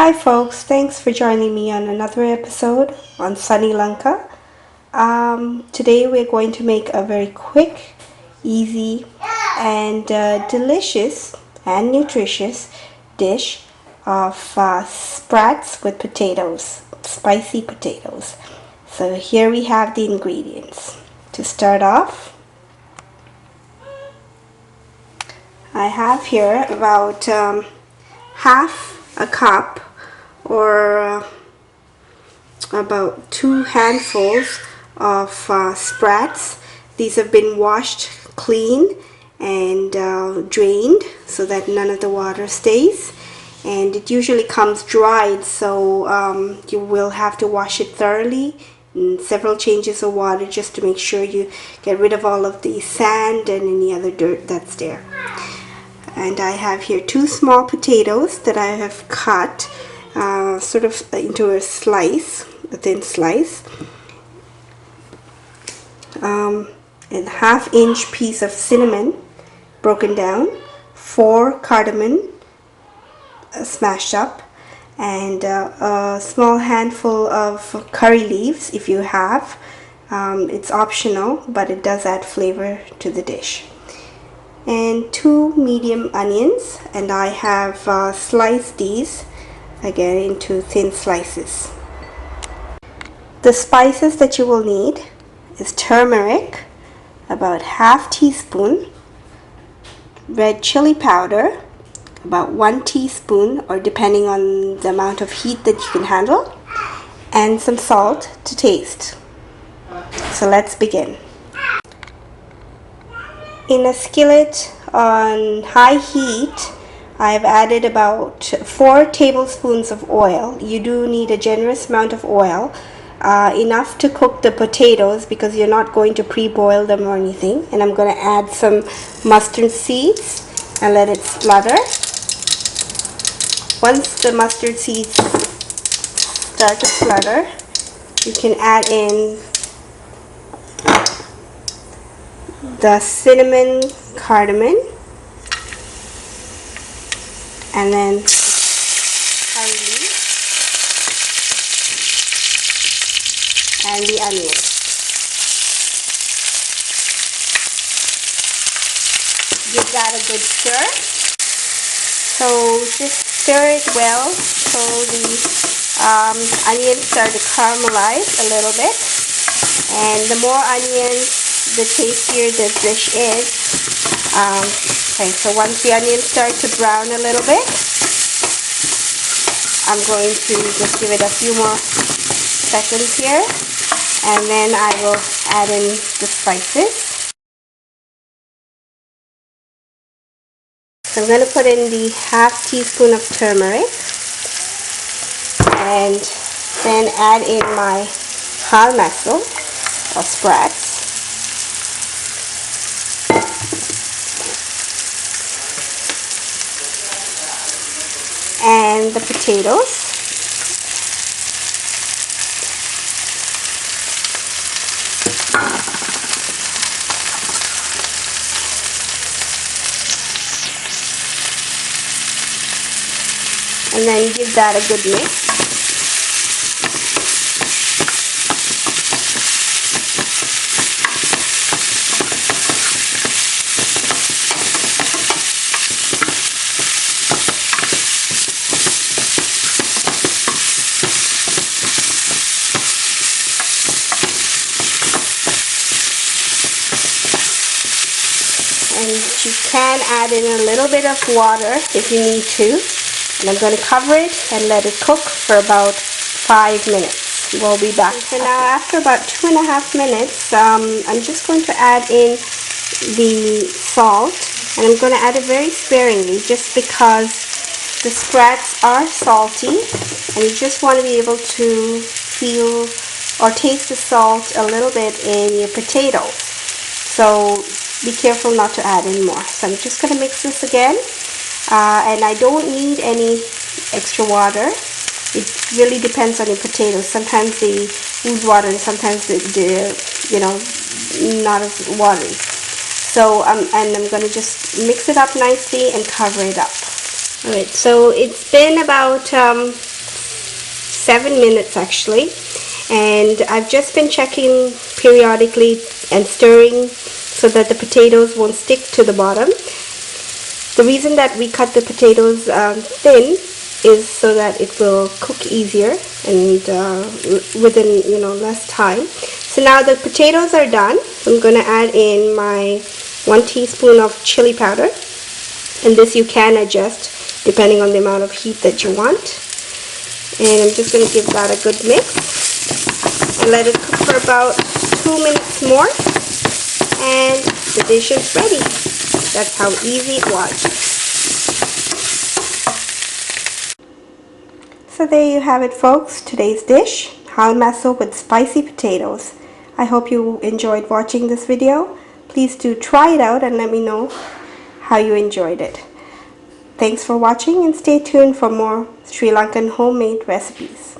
Hi folks, thanks for joining me on another episode on Sunnylanka. Today we're going to make a very quick, easy, and delicious and nutritious dish of sprats with potatoes, spicy potatoes. So here we have the ingredients. To start off, I have here about half a cup or about 2 handfuls of sprats. These have been washed clean and drained so that none of the water stays, and it usually comes dried, so you will have to wash it thoroughly in several changes of water just to make sure you get rid of all of the sand and any other dirt that's there. And I have here 2 small potatoes that I have cut sort of into a thin slice, and 1/2 inch piece of cinnamon broken down, 4 cardamom smashed up, and a small handful of curry leaves if you have. It's optional, but it does add flavor to the dish. And 2 medium onions, and I have sliced these again into thin slices. The spices that you will need is turmeric, about 1/2 teaspoon, red chili powder, about 1 teaspoon, or depending on the amount of heat that you can handle, and some salt to taste. So let's begin. In a skillet on high heat, I've added about 4 tablespoons of oil. You do need a generous amount of oil, enough to cook the potatoes because you're not going to pre-boil them or anything. And I'm going to add some mustard seeds and let it splutter. Once the mustard seeds start to splutter, you can add in the cinnamon, cardamom, and then curry leaf and the onion. Give that a good stir. So just stir it well so the onions start to caramelize a little bit, and the more onions, the tastier the dish is. Okay, so once the onions start to brown a little bit, I'm going to just give it a few more seconds here, and then I will add in the spices. So I'm going to put in the 1/2 teaspoon of turmeric, and then add in my Hal Masso or Sprats. And the potatoes. And then give that a good mix. And you can add in a little bit of water if you need to. And I'm going to cover it and let it cook for about 5 minutes. We'll be back. So now after about 2.5 minutes, I'm just going to add in the salt, and I'm going to add it very sparingly just because the sprats are salty and you just want to be able to feel or taste the salt a little bit in your potatoes. So be careful not to add in more. So I'm just going to mix this again, and I don't need any extra water. It really depends on your potatoes. Sometimes they lose water and sometimes they're not as watery. So and I'm going to just mix it up nicely and cover it up. Alright, so it's been about 7 minutes actually, and I've just been checking periodically and stirring so that the potatoes won't stick to the bottom. The reason that we cut the potatoes thin is so that it will cook easier and within less time. So now the potatoes are done. I'm going to add in my 1 teaspoon of chili powder, and this you can adjust depending on the amount of heat that you want. And I'm just going to give that a good mix and let it cook for about 2 minutes more, and the dish is ready. That's how easy it was. So there you have it, folks. Today's dish, Hal Masso with spicy potatoes. I hope you enjoyed watching this video. Please do try it out and let me know how you enjoyed it. Thanks for watching, and stay tuned for more Sri Lankan homemade recipes.